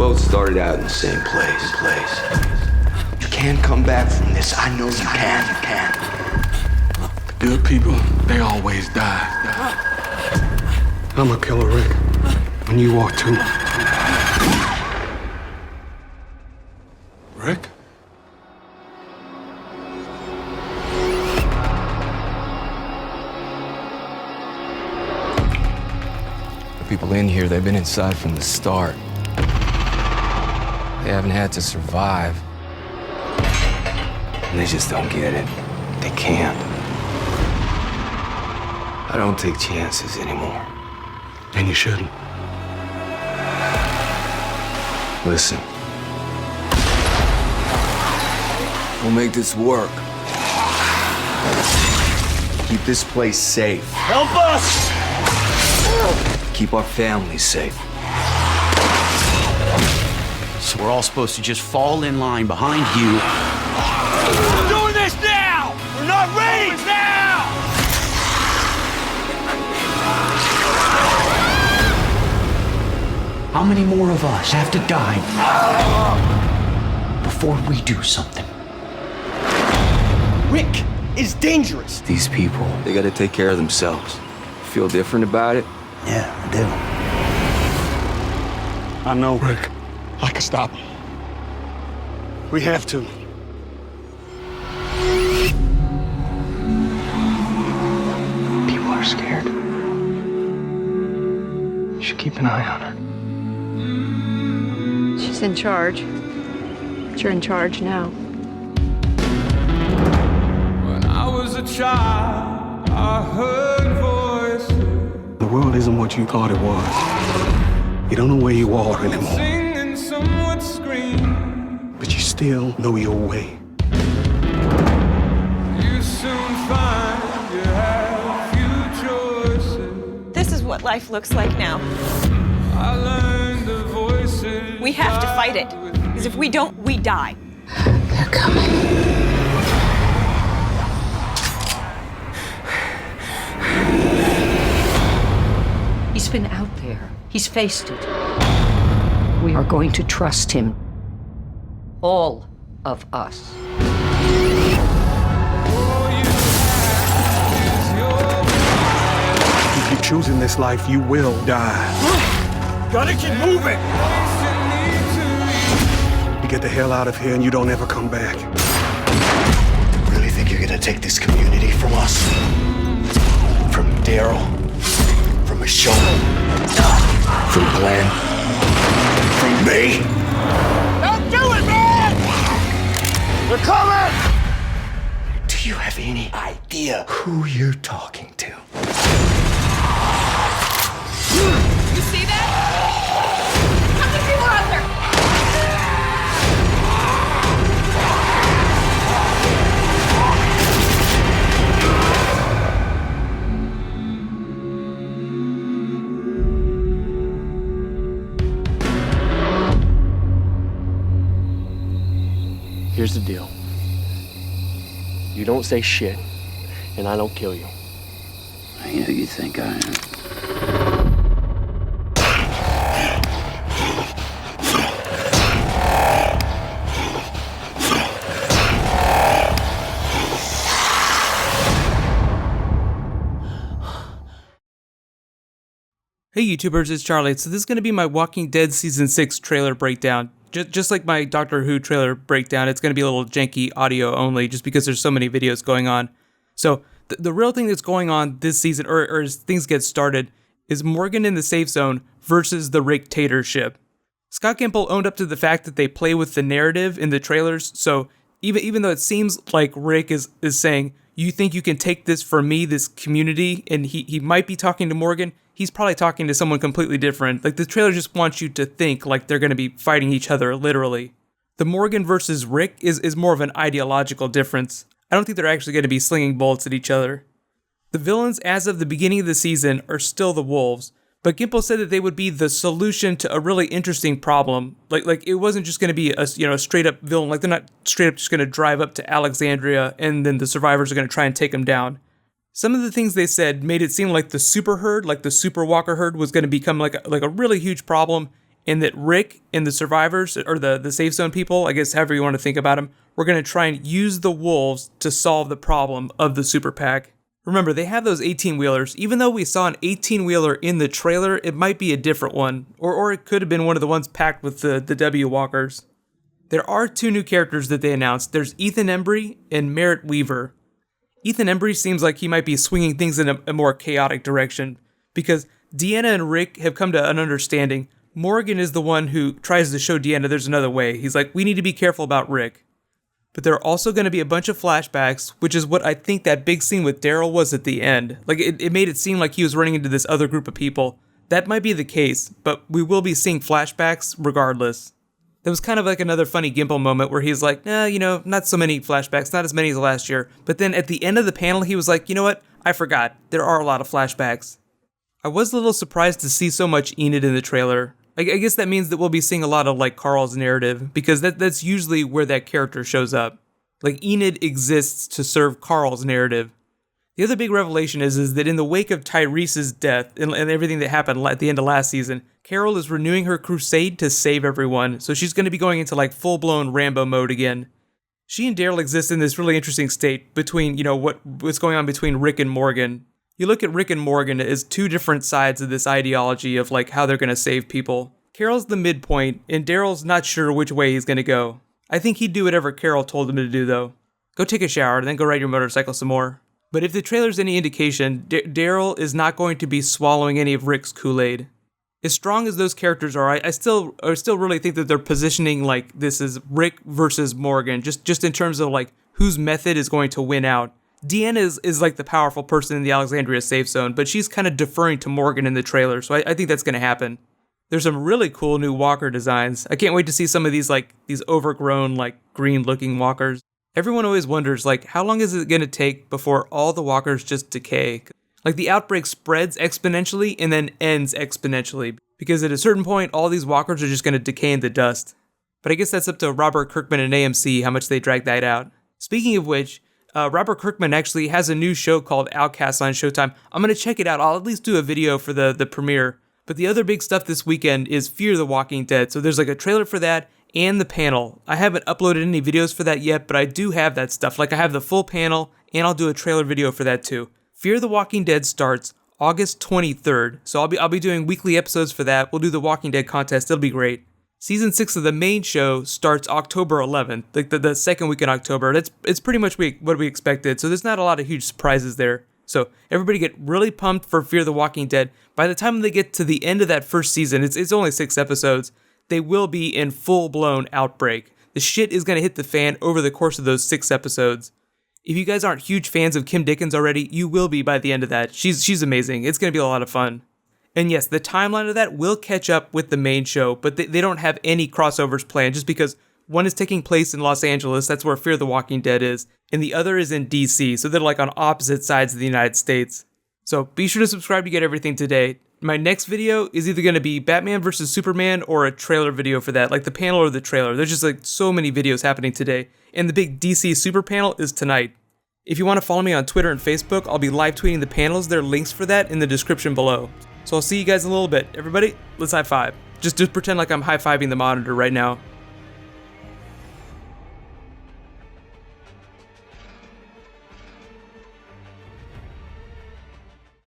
both started out in the same place. You can come back from this. I know you can. You can. Good people, they always die. I'm a killer, Rick. And you are too. Rick? The people in here, they've been inside from the start. They haven't had to survive. And they just don't get it. They can't. I don't take chances anymore. And you shouldn't. Listen. We'll make this work. Keep this place safe. Help us! Keep our families safe. So we're all supposed to just fall in line behind you. We're doing this now! We're not ready now! How many more of us have to die before we do something? Rick is dangerous. These people, they gotta take care of themselves. Feel different about it? Yeah, I do. I know, Rick. I can stop him. We have to. People are scared. You should keep an eye on her. She's in charge. But you're in charge now. When I was a child, I heard voices The world isn't what you thought it was. You don't know where you are anymore, singing, some would scream. but you still know your way. You soon find you have few choices. This is what life looks like now. I learned the voices. We have to fight it. Because if we don't, we die. They're coming. He's been out there. He's faced it. We are going to trust him. All of us. If you're choosing this life, you will die. Gotta keep moving! You get the hell out of here and you don't ever come back. Really think you're gonna take this community from us? From Daryl? From Michonne? From Glenn? From me? Don't do it, man! They're coming! Do you have any idea who you're talking to? You see that? How many people are out there? Here's the deal. You don't say shit, and I don't kill you. I ain't who you think I am. Hey YouTubers, it's Charlie. So this is going to be my Walking Dead Season 6 trailer breakdown. Just like my Doctor Who trailer breakdown, it's going to be a little janky audio only just because there's so many videos going on. So the real thing that's going on this season, or as things get started, is Morgan in the safe zone versus the Rick-tatorship. Scott Gimple owned up to the fact that they play with the narrative in the trailers, so even though it seems like Rick is saying, you think you can take this from me, this community, and he might be talking to Morgan, he's probably talking to someone completely different. Like, the trailer just wants you to think like they're going to be fighting each other, literally. The Morgan versus Rick is more of an ideological difference. I don't think they're actually going to be slinging bullets at each other. The villains as of the beginning of the season are still the wolves, but Gimple said that they would be the solution to a really interesting problem. Like it wasn't just going to be a straight up villain. Like, they're not straight up just going to drive up to Alexandria and then the survivors are going to try and take them down. Some of the things they said made it seem like the super herd, like the super walker herd, was going to become like a really huge problem, and that Rick and the survivors, or the safe zone people, I guess however you want to think about them, we're going to try and use the wolves to solve the problem of the super PAC. Remember, they have those 18-wheelers. Even though we saw an 18-wheeler in the trailer, it might be a different one, or it could have been one of the ones packed with the W walkers. There are 2 new characters that they announced. There's Ethan Embry and Merritt Weaver. Ethan Embry seems like he might be swinging things in a more chaotic direction, because Deanna and Rick have come to an understanding. Morgan is the one who tries to show Deanna there's another way. He's like, we need to be careful about Rick. But there are also going to be a bunch of flashbacks, which is what I think that big scene with Daryl was at the end. Like, it made it seem like he was running into this other group of people. That might be the case, but we will be seeing flashbacks regardless. There was kind of like another funny Gimple moment where he's like, not so many flashbacks, not as many as last year. But then at the end of the panel, he was like, you know what? I forgot. There are a lot of flashbacks. I was a little surprised to see so much Enid in the trailer. I guess that means that we'll be seeing a lot of like Carl's narrative, because that's usually where that character shows up. Like, Enid exists to serve Carl's narrative. The other big revelation is that in the wake of Tyrese's death and everything that happened at the end of last season, Carol is renewing her crusade to save everyone, so she's going to be going into like full-blown Rambo mode again. She and Daryl exist in this really interesting state between, what's going on between Rick and Morgan. You look at Rick and Morgan as 2 different sides of this ideology of like how they're going to save people. Carol's the midpoint, and Daryl's not sure which way he's going to go. I think he'd do whatever Carol told him to do, though. Go take a shower, and then go ride your motorcycle some more. But if the trailer's any indication, Daryl is not going to be swallowing any of Rick's Kool-Aid. As strong as those characters are, I still really think that they're positioning like this is Rick versus Morgan, just in terms of like whose method is going to win out. Deanna is like the powerful person in the Alexandria safe zone, but she's kind of deferring to Morgan in the trailer, so I think that's going to happen. There's some really cool new walker designs. I can't wait to see some of these overgrown, like, green-looking walkers. Everyone always wonders, like, how long is it going to take before all the walkers just decay? Like, the outbreak spreads exponentially and then ends exponentially, because at a certain point, all these walkers are just going to decay into dust. But I guess that's up to Robert Kirkman and AMC, how much they drag that out. Speaking of which, Robert Kirkman actually has a new show called Outcast on Showtime. I'm going to check it out. I'll at least do a video for the premiere. But the other big stuff this weekend is Fear the Walking Dead. So there's like a trailer for that and the panel. I haven't uploaded any videos for that yet, but I do have that stuff. Like, I have the full panel, and I'll do a trailer video for that too. Fear the Walking Dead starts August 23rd. So I'll be doing weekly episodes for that. We'll do the Walking Dead contest. It'll be great. Season 6 of the main show starts October 11th, like the second week in October. It's pretty much what we expected, so there's not a lot of huge surprises there. So everybody get really pumped for Fear the Walking Dead. By the time they get to the end of that first season, it's only 6 episodes, they will be in full-blown outbreak. The shit is going to hit the fan over the course of those 6 episodes. If you guys aren't huge fans of Kim Dickens already, you will be by the end of that. She's amazing. It's going to be a lot of fun. And yes, the timeline of that will catch up with the main show, but they don't have any crossovers planned just because one is taking place in Los Angeles, that's where Fear the Walking Dead is, and the other is in DC, so they're like on opposite sides of the United States. So be sure to subscribe to get everything today. My next video is either going to be Batman vs. Superman or a trailer video for that, like the panel or the trailer. There's just like so many videos happening today, and the big DC Super panel is tonight. If you want to follow me on Twitter and Facebook, I'll be live tweeting the panels. There are links for that in the description below. So I'll see you guys in a little bit. Everybody, let's high five. Just pretend like I'm high-fiving the monitor right now.